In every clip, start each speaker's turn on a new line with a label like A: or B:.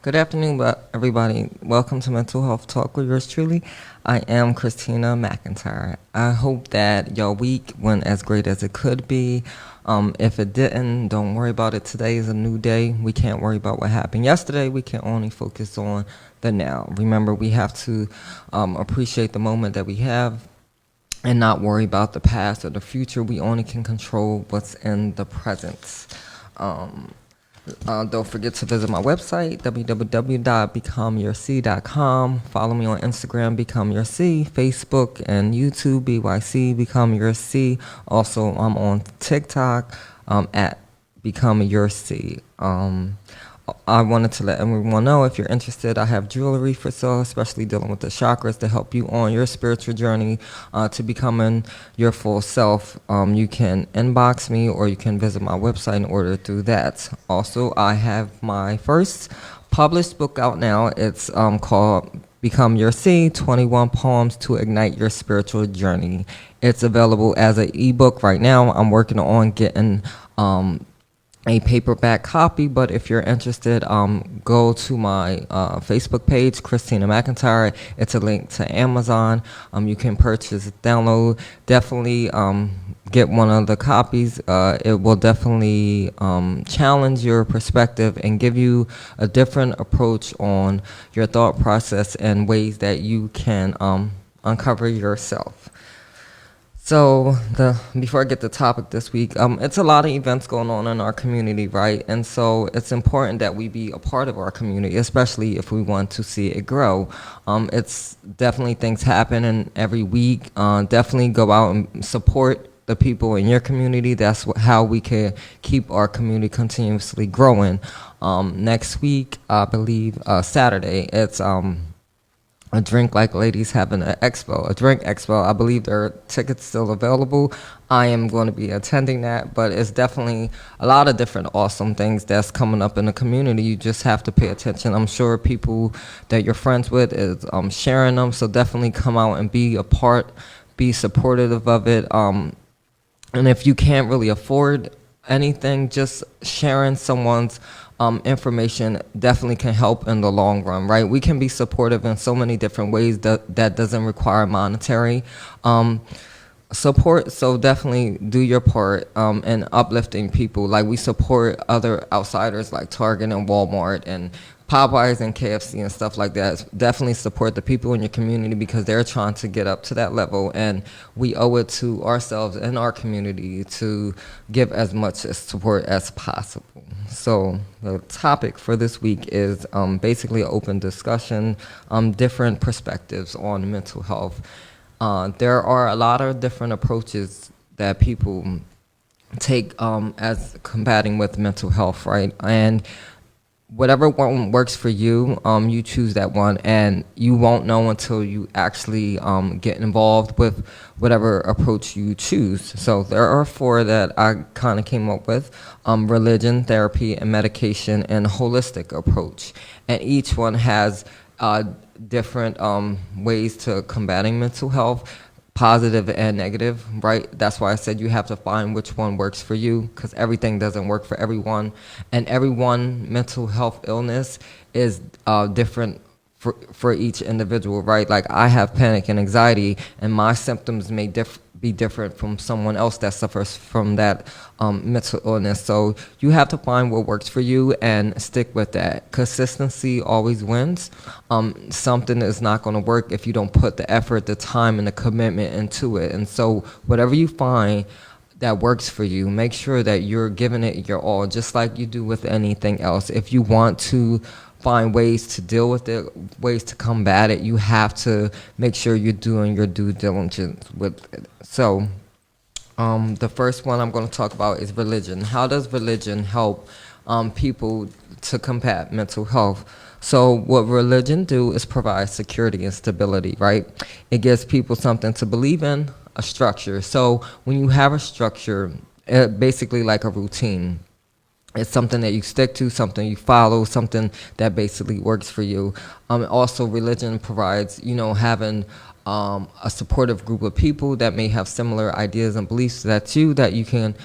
A: Good afternoon, everybody. Welcome to Mental Health Talk with yours truly. I am Christina McIntyre. I hope that your week went as great as it could be. If it didn't, don't worry about it. Today is a new day. We can't worry about what happened yesterday. We can only focus on the now. Remember, we have to appreciate the moment that we have and not worry about the past or the future. We only can control what's in the present. Um, don't forget to visit my website, www.becomeyourc.com. Follow me on Instagram, Become Your C, Facebook and YouTube, BYC, Become Your C. Also, I'm on TikTok at Become Your C. I wanted to let everyone know, if you're interested, I have jewelry for sale, especially dealing with the chakras, to help you on your spiritual journey to becoming your full self. You can inbox me or you can visit my website and order through that. Also, I have my first published book out now. It's called Become Your C, 21 Poems to Ignite Your Spiritual Journey. It's available as an ebook right now. I'm working on getting a paperback copy, but if you're interested, go to my Facebook page, Christina McIntyre. It's a link to Amazon. You can purchase, download, definitely get one of the copies. It will definitely challenge your perspective and give you a different approach on your thought process and ways that you can uncover yourself. So before I get to the topic this week, it's a lot of events going on in our community, right? And so it's important that we be a part of our community, especially if we want to see it grow. It's definitely things happening every week. Definitely go out and support the people in your community. That's how we can keep our community continuously growing. Next week, I believe Saturday, it's a drink like ladies having an expo, a drink expo. I believe there are tickets still available. I am going to be attending that, but it's definitely a lot of different awesome things that's coming up in the community. You just have to pay attention. I'm sure people that you're friends with is sharing them, so definitely come out and be a part, be supportive of it. And if you can't really afford anything, just sharing someone's information definitely can help in the long run, right? We can be supportive in so many different ways that doesn't require monetary support. So definitely do your part in uplifting people. Like, we support other outsiders like Target and Walmart and Popeyes and KFC and stuff like that. Definitely support the people in your community because they're trying to get up to that level, and we owe it to ourselves and our community to give as much support as possible. So the topic for this week is basically an open discussion, different perspectives on mental health. There are a lot of different approaches that people take as combating with mental health, right? And whatever one works for you, you choose that one, and you won't know until you actually get involved with whatever approach you choose. So there are four that I kind of came up with: religion, therapy, and medication, and holistic approach. And each one has different ways to combating mental health, positive and negative, right? That's why I said you have to find which one works for you, because everything doesn't work for everyone, and everyone mental health illness is different for each individual, right? Like, I have panic and anxiety, and my symptoms may be different from someone else that suffers from that mental illness. So you have to find what works for you and stick with that. Consistency always wins. Something is not going to work if you don't put the effort, the time, and the commitment into it. And so whatever you find that works for you, make sure that you're giving it your all, just like you do with anything else. If you want to find ways to deal with it, ways to combat it, you have to make sure you're doing your due diligence with it. So the first one I'm going to talk about is religion. How does religion help people to combat mental health? So what religion do is provide security and stability, right? It gives people something to believe in, a structure. So when you have a structure, basically like a routine, It's something that you stick to, something you follow, something that basically works for you. Also, religion provides, having a supportive group of people that may have similar ideas and beliefs that you can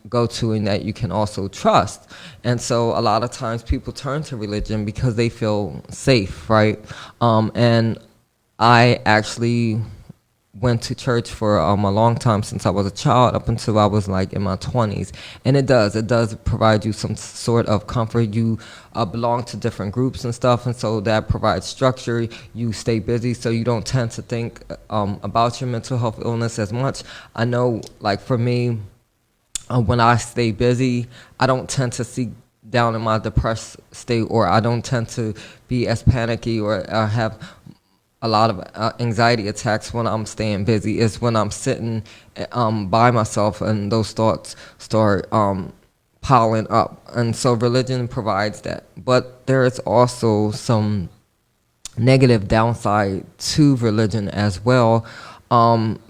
A: go to and that you can also trust. And so a lot of times people turn to religion because they feel safe, right? And I actually went to church for a long time since I was a child up until I was like in my 20s. And it does provide you some sort of comfort. You belong to different groups and stuff, and so that provides structure. You stay busy, so you don't tend to think about your mental health illness as much. I know, like for me, when I stay busy, I don't tend to seek down in my depressed state, or I don't tend to be as panicky or have a lot of anxiety attacks when I'm staying busy. Is when I'm sitting by myself and those thoughts start piling up. And so religion provides that. But there is also some negative downside to religion as well.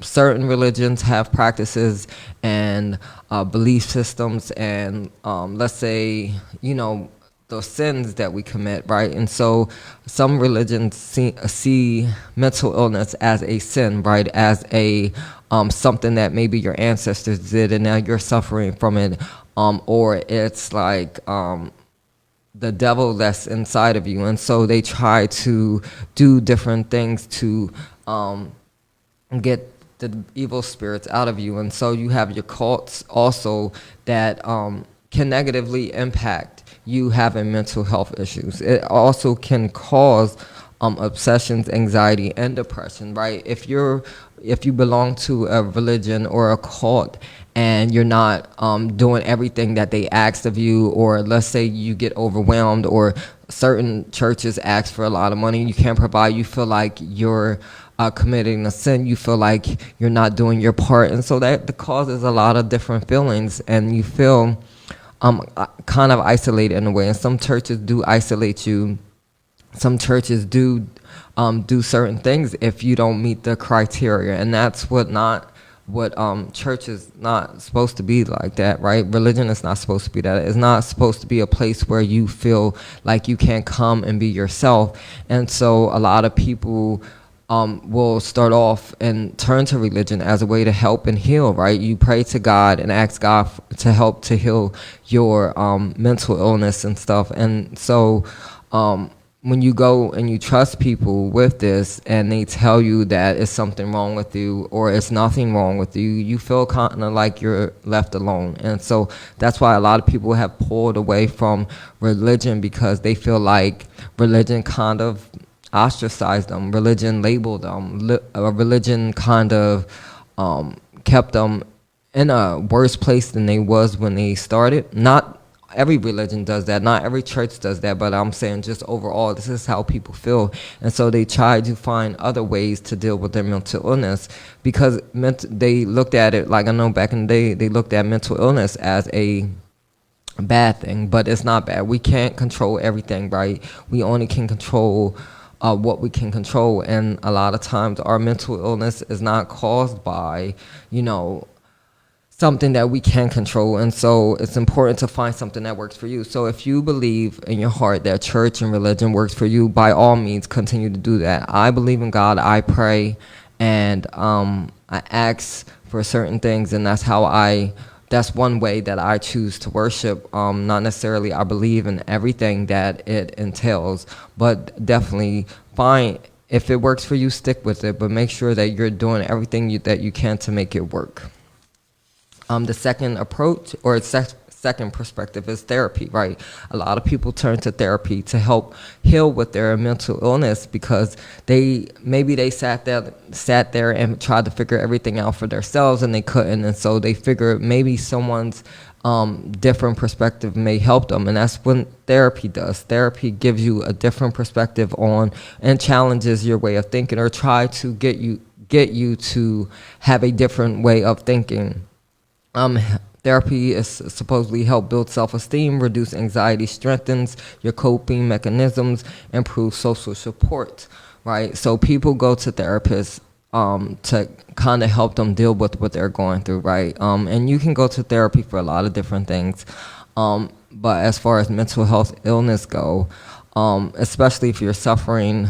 A: Certain religions have practices and belief systems and let's say, the sins that we commit, right? And so some religions see mental illness as a sin, right? As a something that maybe your ancestors did and now you're suffering from it. Or it's like the devil that's inside of you. And so they try to do different things to get the evil spirits out of you. And so you have your cults also that can negatively impact you having mental health issues. It also can cause obsessions, anxiety, and depression, right? If you belong to a religion or a cult and you're not doing everything that they asked of you, or let's say you get overwhelmed, or certain churches ask for a lot of money you can't provide, you feel like you're committing a sin, you feel like you're not doing your part, and so that causes a lot of different feelings, and you feel kind of isolated in a way. And some churches do isolate you. Some churches do certain things if you don't meet the criteria, and that's what church is not supposed to be like that, right? Religion is not supposed to be that. It's not supposed to be a place where you feel like you can't come and be yourself. And so a lot of people will start off and turn to religion as a way to help and heal, right? You pray to God and ask God to help to heal your mental illness and stuff. And so when you go and you trust people with this and they tell you that it's something wrong with you or it's nothing wrong with you, you feel kind of like you're left alone. And so that's why a lot of people have pulled away from religion, because they feel like religion kind of ostracized them, religion labeled them, religion kind of kept them in a worse place than they was when they started. Not every religion does that, not every church does that, but I'm saying just overall, this is how people feel. And so they try to find other ways to deal with their mental illness, because they looked at it, like I know back in the day, they looked at mental illness as a bad thing, but it's not bad. We can't control everything, right? We only can control what we can control, and a lot of times our mental illness is not caused by, something that we can control. And so it's important to find something that works for you. So if you believe in your heart that church and religion works for you, by all means continue to do that. I believe in God, I pray, and I ask for certain things, and that's one way that I choose to worship. Not necessarily I believe in everything that it entails, but definitely if it works for you, stick with it, but make sure that you're doing everything that you can to make it work. The second approach, or second perspective, is therapy, right? A lot of people turn to therapy to help heal with their mental illness, because they sat there and tried to figure everything out for themselves and they couldn't, and so they figured maybe someone's different perspective may help them, and that's what therapy does. Therapy gives you a different perspective on and challenges your way of thinking, or try to get you to have a different way of thinking. Therapy is supposedly help build self-esteem, reduce anxiety, strengthens your coping mechanisms, improve social support, right? So people go to therapists to kind of help them deal with what they're going through, right? And you can go to therapy for a lot of different things. But as far as mental health illness go, especially if you're suffering,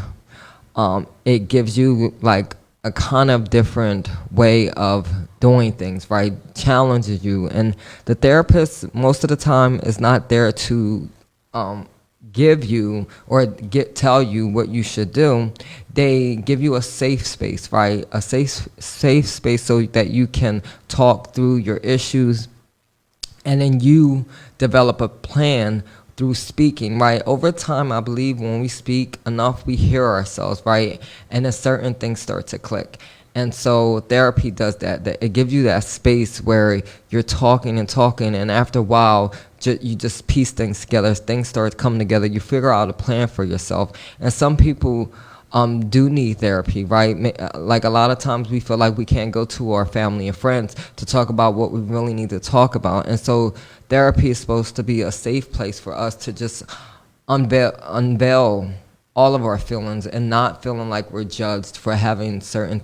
A: it gives you like a kind of different way of doing things, right? Challenges you. And the therapist, most of the time, is not there to give you or tell you what you should do. They give you a safe space, right? A safe space so that you can talk through your issues, and then you develop a plan through speaking, right? Over time, I believe when we speak enough, we hear ourselves, right? And then certain things start to click. And so therapy does that. It gives you that space where you're talking and talking, and after a while, you just piece things together. Things start coming together. You figure out a plan for yourself. And some people do need therapy, right? Like a lot of times we feel like we can't go to our family and friends to talk about what we really need to talk about. And so therapy is supposed to be a safe place for us to just unveil all of our feelings and not feeling like we're judged for having certain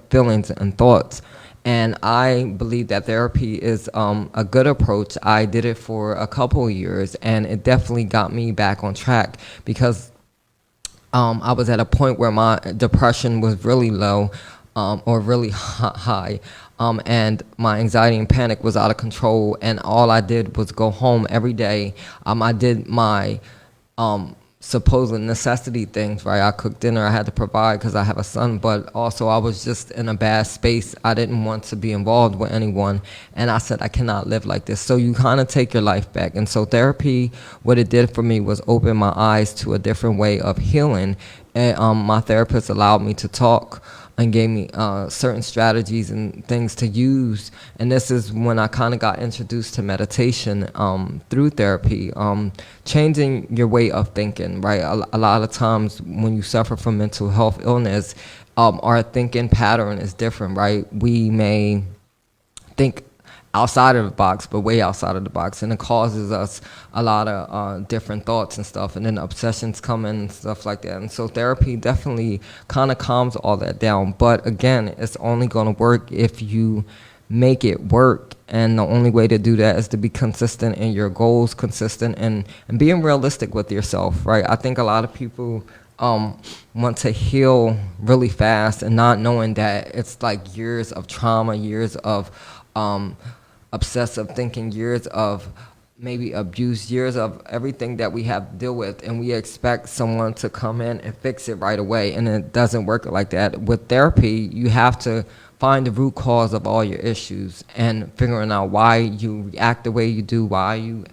A: feelings and thoughts. And I believe that therapy is a good approach. I did it for a couple of years, and it definitely got me back on track because I was at a point where my depression was really low, or really high, and my anxiety and panic was out of control. And all I did was go home every day. I did my supposed necessity things, right? I cooked dinner, I had to provide because I have a son, but also I was just in a bad space. I didn't want to be involved with anyone, and I said I cannot live like this. So you kind of take your life back. And so therapy, what it did for me was open my eyes to a different way of healing. And my therapist allowed me to talk and gave me certain strategies and things to use. And this is when I kind of got introduced to meditation through therapy, changing your way of thinking, right? A lot of times when you suffer from mental health illness, our thinking pattern is different, right? We may think outside of the box, but way outside of the box, and it causes us a lot of different thoughts and stuff, and then obsessions come in and stuff like that. And so therapy definitely kind of calms all that down, but again, it's only going to work if you make it work. And the only way to do that is to be consistent in your goals, consistent and being realistic with yourself, right? I think a lot of people want to heal really fast and not knowing that it's like years of trauma, years of obsessive thinking, years of maybe abuse, years of everything that we have to deal with, and we expect someone to come in and fix it right away, and it doesn't work like that. With therapy, you have to find the root cause of all your issues and figuring out why you react the way you do, why you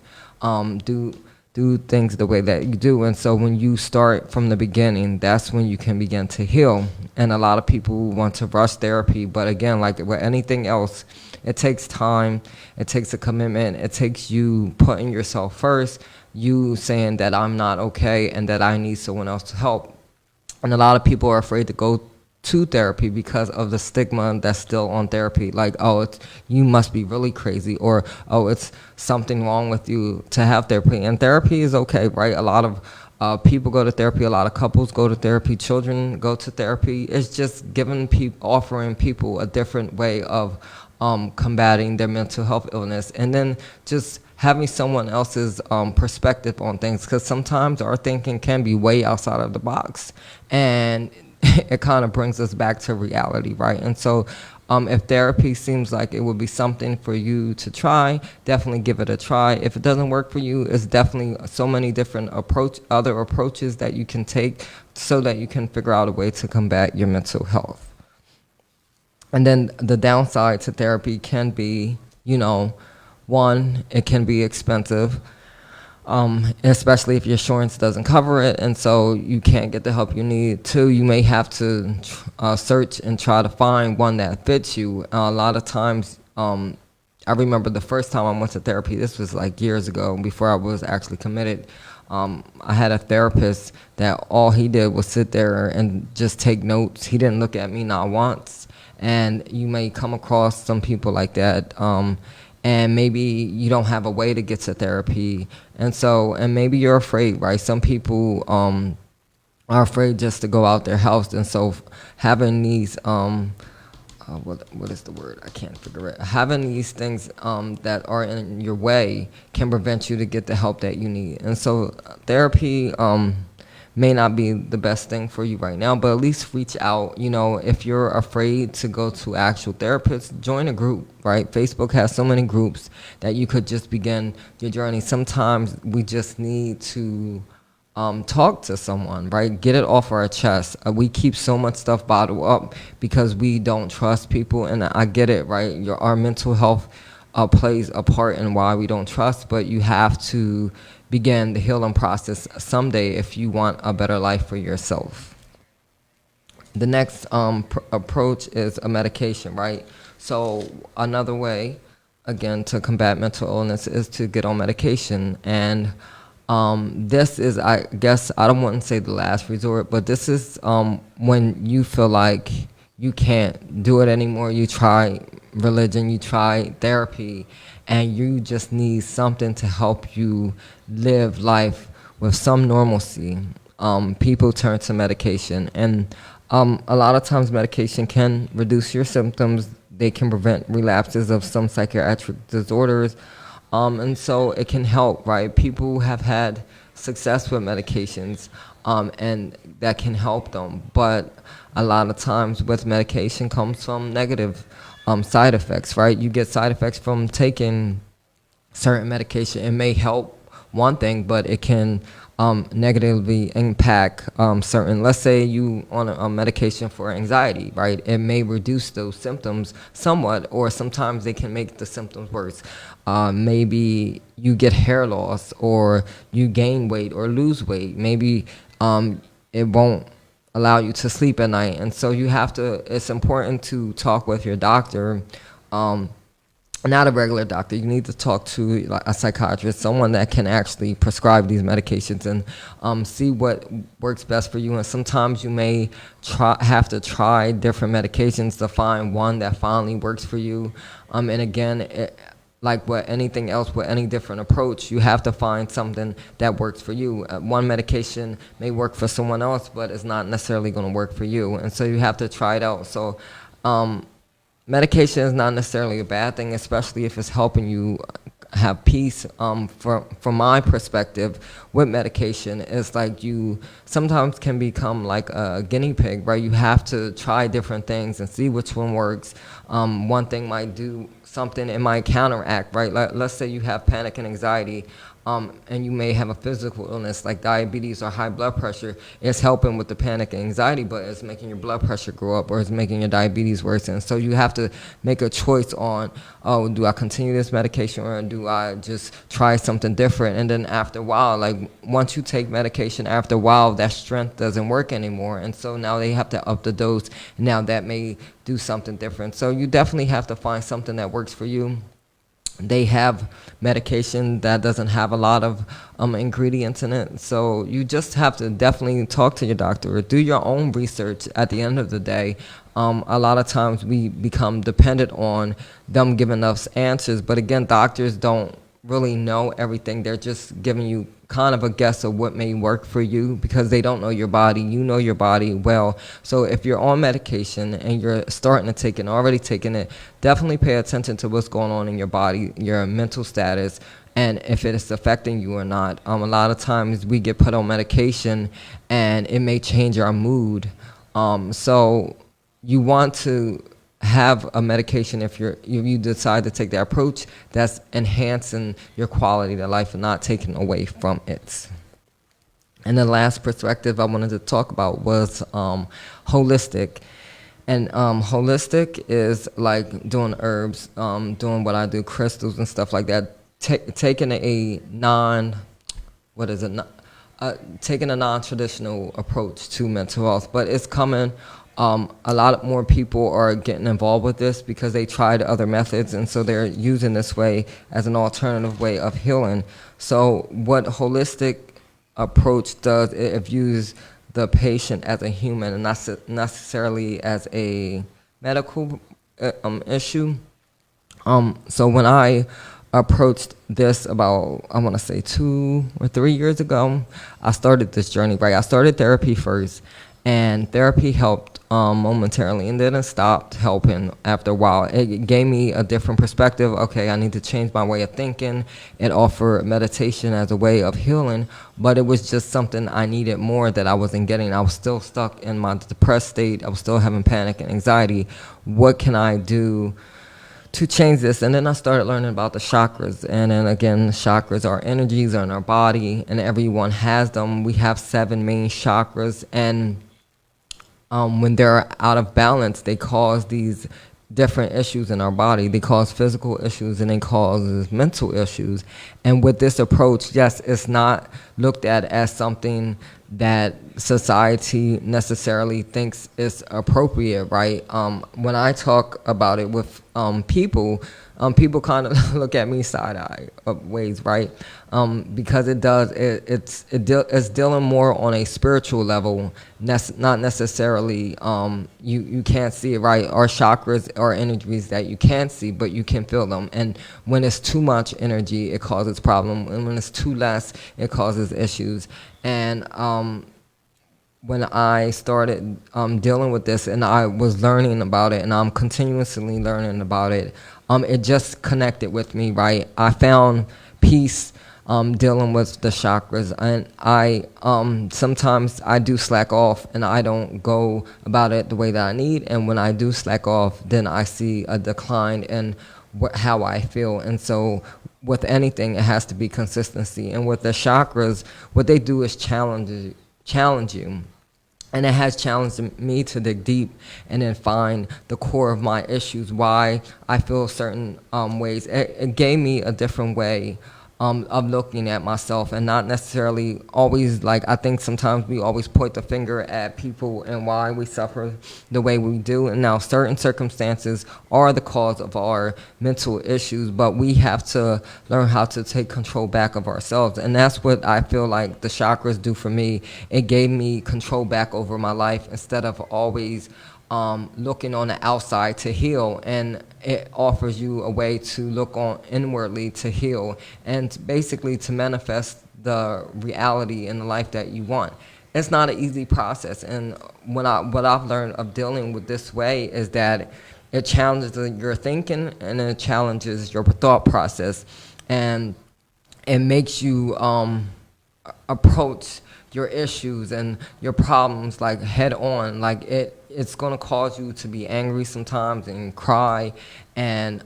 A: do things the way that you do. And so when you start from the beginning, that's when you can begin to heal. And a lot of people want to rush therapy, but again, like with anything else, it takes time, it takes a commitment, it takes you putting yourself first, you saying that I'm not okay and that I need someone else to help. And a lot of people are afraid to go to therapy because of the stigma that's still on therapy. Like, oh, you must be really crazy, or oh, it's something wrong with you to have therapy. And therapy is okay, right? A lot of people go to therapy, a lot of couples go to therapy, children go to therapy. It's just offering people a different way of combating their mental health illness, and then just having someone else's perspective on things, because sometimes our thinking can be way outside of the box, and it kind of brings us back to reality, right? And so if therapy seems like it would be something for you to try, definitely give it a try. If it doesn't work for you, it's definitely so many different other approaches that you can take so that you can figure out a way to combat your mental health. And then the downside to therapy can be, one, it can be expensive, especially if your insurance doesn't cover it, and so you can't get the help you need. Two, you may have to search and try to find one that fits you. A lot of times, I remember the first time I went to therapy, this was like years ago, before I was actually committed. I had a therapist that all he did was sit there and just take notes. He didn't look at me not once. And you may come across some people like that, and maybe you don't have a way to get to therapy, and maybe you're afraid, right? Some people are afraid just to go out their house, and so having these what is the word? I can't figure it. Having these things that are in your way can prevent you to get the help that you need. And so therapy may not be the best thing for you right now, but at least reach out. You know, if you're afraid to go to actual therapists, join a group, right? Facebook has so many groups that you could just begin your journey. Sometimes we just need to talk to someone, right? Get it off our chest. We keep so much stuff bottled up because we don't trust people, and I get it, right? Our mental health plays a part in why we don't trust, but you have to begin the healing process someday if you want a better life for yourself. The next approach is a medication, right? So another way, again, to combat mental illness is to get on medication. And this is, I guess, I don't want to say the last resort, but this is when you feel like you can't do it anymore. You try religion, you try therapy, and you just need something to help you live life with some normalcy. People turn to medication, and a lot of times medication can reduce your symptoms. They can prevent relapses of some psychiatric disorders. And so it can help, right? People have had success with medications, and that can help them. But a lot of times with medication comes from negative side effects, right? You get side effects from taking certain medication. It may help one thing, but it can negatively impact certain. Let's say you on a medication for anxiety, right? It may reduce those symptoms somewhat, or sometimes they can make the symptoms worse. Maybe you get hair loss, or you gain weight or lose weight. Maybe it won't allow you to sleep at night, and so you have to. It's important to talk with your doctor. Not a regular doctor. You need to talk to like a psychiatrist, someone that can actually prescribe these medications, and see what works best for you. And sometimes you may have to try different medications to find one that finally works for you. And again, like with anything else, with any different approach, you have to find something that works for you. One medication may work for someone else, but it's not necessarily going to work for you. And so you have to try it out. So medication is not necessarily a bad thing, especially if it's helping you have peace. From my perspective, with medication, it's like you sometimes can become like a guinea pig, right? You have to try different things and see which one works. One thing might do something, it might counteract, right? Let's say you have panic and anxiety, and you may have a physical illness like diabetes or high blood pressure. It's helping with the panic and anxiety, but it's making your blood pressure go up, or it's making your diabetes worse. And so you have to make a choice on, oh, do I continue this medication, or do I just try something different? And then after a while, like once you take medication, after a while, that strength doesn't work anymore. And so now they have to up the dose. Now that may do something different. So you definitely have to find something that works for you. They have medication that doesn't have a lot of ingredients in it. So you just have to definitely talk to your doctor or do your own research at the end of the day. A lot of times we become dependent on them giving us answers. But again, doctors don't really know everything. They're just giving you kind of a guess of what may work for you because they don't know your body. You know your body well. So if you're on medication and you're starting to take it, already taking it, definitely pay attention to what's going on in your body, your mental status, and if it is affecting you or not. A lot of times we get put on medication and it may change our mood. So you want to have a medication if you decide to take that approach that's enhancing your quality of life and not taking away from it. And the last perspective I wanted to talk about was holistic. And holistic is like doing herbs, doing what I do, crystals and stuff like that. Taking a taking a non-traditional approach to mental health, but it's coming. A lot more people are getting involved with this because they tried other methods, and so they're using this way as an alternative way of healing. So what holistic approach does, it views the patient as a human and not necessarily as a medical issue. So when I approached this about, I want to say 2 or 3 years ago, I started this journey, right? I started therapy first. And therapy helped momentarily, and then it stopped helping after a while. It gave me a different perspective. Okay, I need to change my way of thinking. It offered meditation as a way of healing, but it was just something I needed more that I wasn't getting. I was still stuck in my depressed state. I was still having panic and anxiety. What can I do to change this? And then I started learning about the chakras. And then again, the chakras are energies in our body, and everyone has them. We have 7 main chakras, and when they're out of balance, they cause these different issues in our body. They cause physical issues, and they cause mental issues. And with this approach, yes, it's not looked at as something that society necessarily thinks is appropriate, right? When I talk about it with people, people kind of look at me side-eye ways, right? Because it's dealing more on a spiritual level, not necessarily, you can't see it, right? Our chakras are energies that you can't see, but you can feel them. And when it's too much energy, it causes problem. And when it's too less, it causes issues. And when I started dealing with this, and I was learning about it, and I'm continuously learning about it, it just connected with me, right? I found peace dealing with the chakras, and I sometimes I do slack off, and I don't go about it the way that I need. And when I do slack off, then I see a decline in how I feel. And so with anything, it has to be consistency. And with the chakras, what they do is challenge you. And it has challenged me to dig deep and then find the core of my issues, why I feel certain ways. It gave me a different way of looking at myself, and not necessarily always, like, I think sometimes we always point the finger at people and why we suffer the way we do. And now certain circumstances are the cause of our mental issues, but we have to learn how to take control back of ourselves. And that's what I feel like the chakras do for me. It gave me control back over my life instead of always looking on the outside to heal, and it offers you a way to look on inwardly to heal, and basically to manifest the reality in the life that you want. It's not an easy process, and what I've learned of dealing with this way is that it challenges your thinking, and it challenges your thought process, and it makes you approach your issues and your problems like head on. Like it's going to cause you to be angry sometimes and cry, and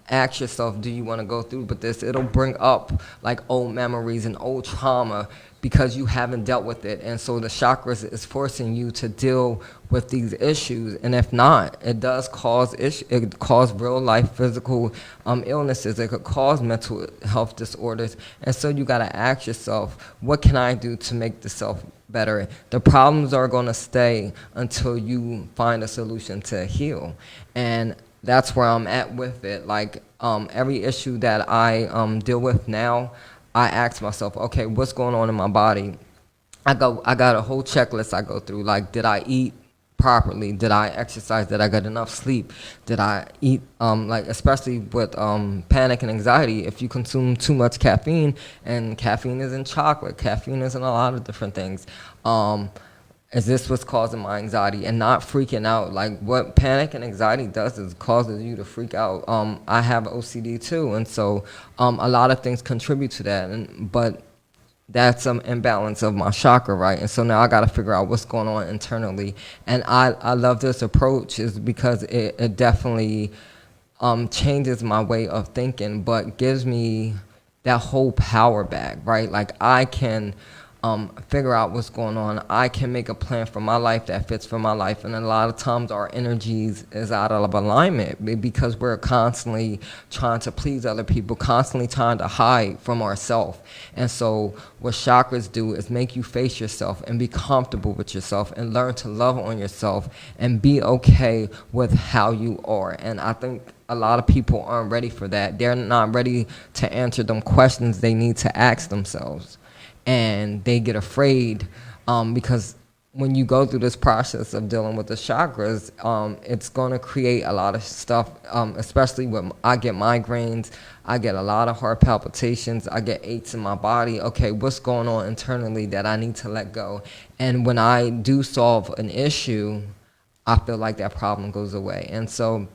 A: ask yourself, do you want to go through with this? It'll bring up like old memories and old trauma because you haven't dealt with it. And so the chakras is forcing you to deal with these issues. And if not, it does cause it cause real life physical illnesses. It could cause mental health disorders. And so you got to ask yourself, what can I do to make the self better? The problems are going to stay until you find a solution to heal. And that's where I'm at with it. Like every issue that I deal with now, I ask myself, okay, what's going on in my body? I got a whole checklist I go through. Like, did I eat properly? Did I exercise? Did I get enough sleep? Did I eat? Like, especially with panic and anxiety, if you consume too much caffeine, and caffeine is in chocolate, caffeine is in a lot of different things. Is this what's causing my anxiety? And not freaking out. Like, what panic and anxiety does is causes you to freak out. I have OCD too, and so a lot of things contribute to that. But that's some imbalance of my chakra, right? And so now I got to figure out what's going on internally. And I love this approach is because it definitely changes my way of thinking, but gives me that whole power back, right? Like I can figure out what's going on. I can make a plan for my life that fits for my life. And a lot of times our energies is out of alignment because we're constantly trying to please other people, constantly trying to hide from ourselves. And so what chakras do is make you face yourself and be comfortable with yourself and learn to love on yourself and be okay with how you are. And I think a lot of people aren't ready for that. They're not ready to answer them questions they need to ask themselves. And they get afraid because when you go through this process of dealing with the chakras, it's going to create a lot of stuff, especially when I get migraines, I get a lot of heart palpitations, I get aches in my body. Okay, what's going on internally that I need to let go? And when I do solve an issue, I feel like that problem goes away. And so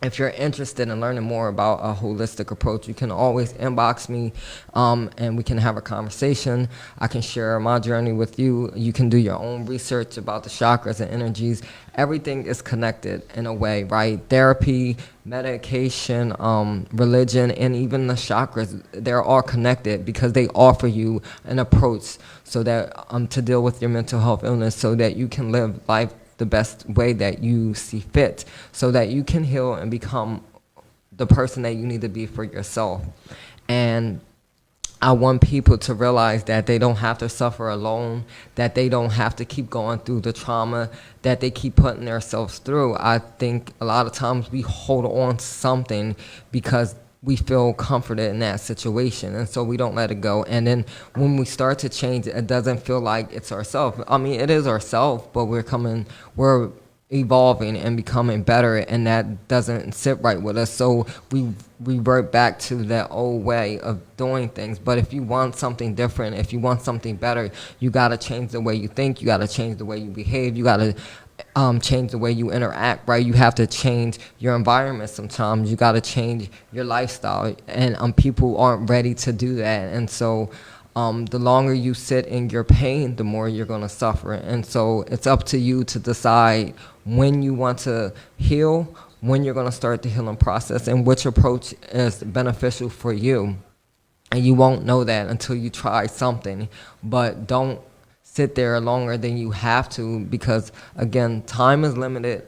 A: if you're interested in learning more about a holistic approach, you can always inbox me, and we can have a conversation. I can share my journey with you. You can do your own research about the chakras and energies. Everything is connected in a way, right? Therapy, medication, religion, and even the chakras, they're all connected because they offer you an approach so that to deal with your mental health illness so that you can live life the best way that you see fit so that you can heal and become the person that you need to be for yourself. And I want people to realize that they don't have to suffer alone, that they don't have to keep going through the trauma that they keep putting themselves through. I think a lot of times we hold on to something because we feel comforted in that situation, and so we don't let it go. And then when we start to change it, it doesn't feel like it's ourselves. I mean, it is ourselves, but we're evolving and becoming better, and that doesn't sit right with us. So we revert back to that old way of doing things. But if you want something different, if you want something better, you got to change the way you think. You got to change the way you behave. You got to change the way you interact, right? You have to change your environment sometimes. You got to change your lifestyle, and people aren't ready to do that. And so the longer you sit in your pain, the more you're going to suffer. And so it's up to you to decide when you want to heal, when you're going to start the healing process, and which approach is beneficial for you. And you won't know that until you try something. But don't sit there longer than you have to, because again, time is limited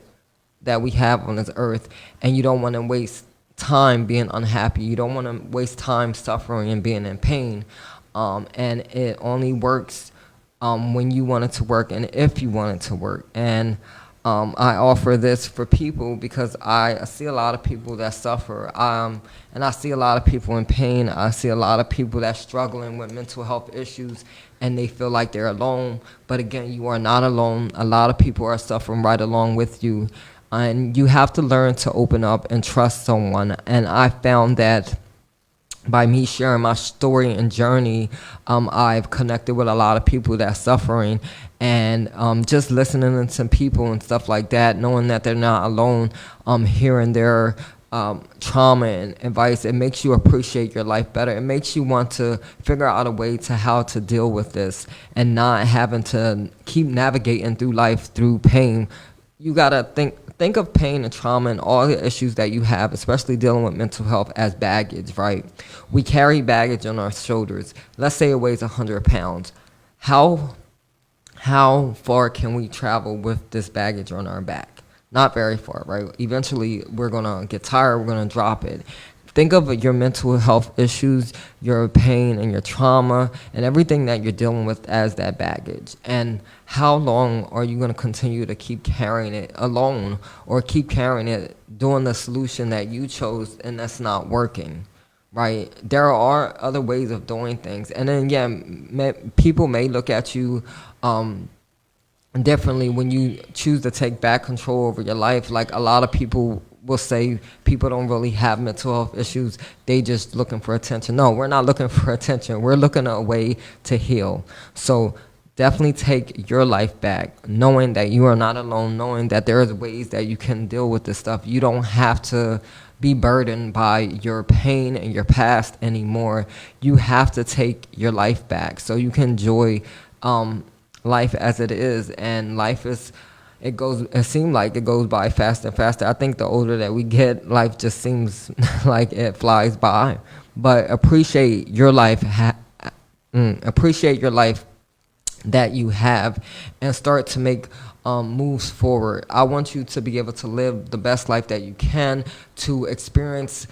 A: that we have on this earth, and you don't want to waste time being unhappy. You don't want to waste time suffering and being in pain. And it only works when you want it to work and if you want it to work. And I offer this for people because I see a lot of people that suffer, and I see a lot of people in pain. I see a lot of people that's struggling with mental health issues, and they feel like they're alone. But again, you are not alone. A lot of people are suffering right along with you, and you have to learn to open up and trust someone. And I found that by me sharing my story and journey, I've connected with a lot of people that's suffering, and just listening to some people and stuff like that, knowing that they're not alone, hearing their trauma and advice, it makes you appreciate your life better. It makes you want to figure out a way to how to deal with this and not having to keep navigating through life through pain. You gotta think of pain and trauma and all the issues that you have, especially dealing with mental health, as baggage, right? We carry baggage on our shoulders. Let's say it weighs 100 pounds. How far can we travel with this baggage on our back? Not very far, right? Eventually, we're going to get tired. We're going to drop it. Think of your mental health issues, your pain and your trauma, and everything that you're dealing with as that baggage. And how long are you going to continue to keep carrying it alone, or keep carrying it doing the solution that you chose and that's not working, right? There are other ways of doing things. And then, yeah, people may look at you differently when you choose to take back control over your life. Like, a lot of people will say people don't really have mental health issues, they just looking for attention. No, we're not looking for attention. We're looking at a way to heal. So definitely take your life back, knowing that you are not alone, knowing that there is ways that you can deal with this stuff. You don't have to be burdened by your pain and your past anymore. You have to take your life back so you can enjoy life as it is. And life is, it seems like it goes by faster and faster. I think the older that we get, life just seems like it flies by. But appreciate your life, appreciate your life that you have, and start to make moves forward. I want you to be able to live the best life that you can, to experience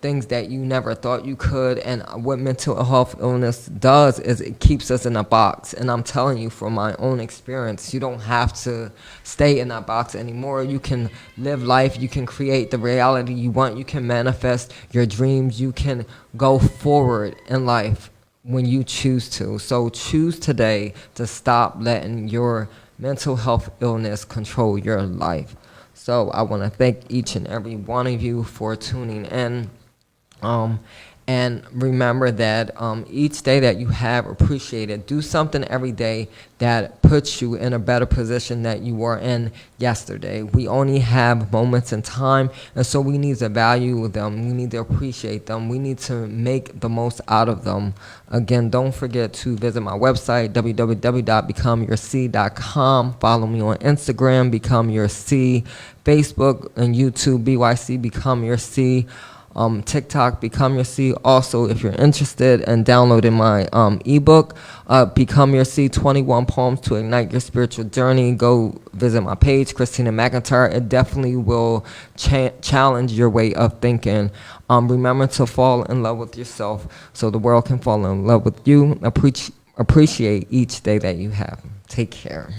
A: things that you never thought you could. And what mental health illness does is it keeps us in a box. And I'm telling you from my own experience, you don't have to stay in that box anymore. You can live life. You can create the reality you want. You can manifest your dreams. You can go forward in life when you choose to. So choose today to stop letting your mental health illness control your life. So I want to thank each and every one of you for tuning in. And remember that each day that you have, appreciate it. Do something every day that puts you in a better position that you were in yesterday. We only have moments in time, and so we need to value them. We need to appreciate them. We need to make the most out of them. Again, don't forget to visit my website, www.becomeyourc.com. Follow me on Instagram, Become Your C, Facebook and YouTube, BYC Become Your C. TikTok, Become Your C. Also, if you're interested in downloading my ebook, Become Your C, 21 Poems to Ignite Your Spiritual Journey, go visit my page, Christina McIntyre. It definitely will challenge your way of thinking. Remember to fall in love with yourself so the world can fall in love with you. Appreciate each day that you have. Take care.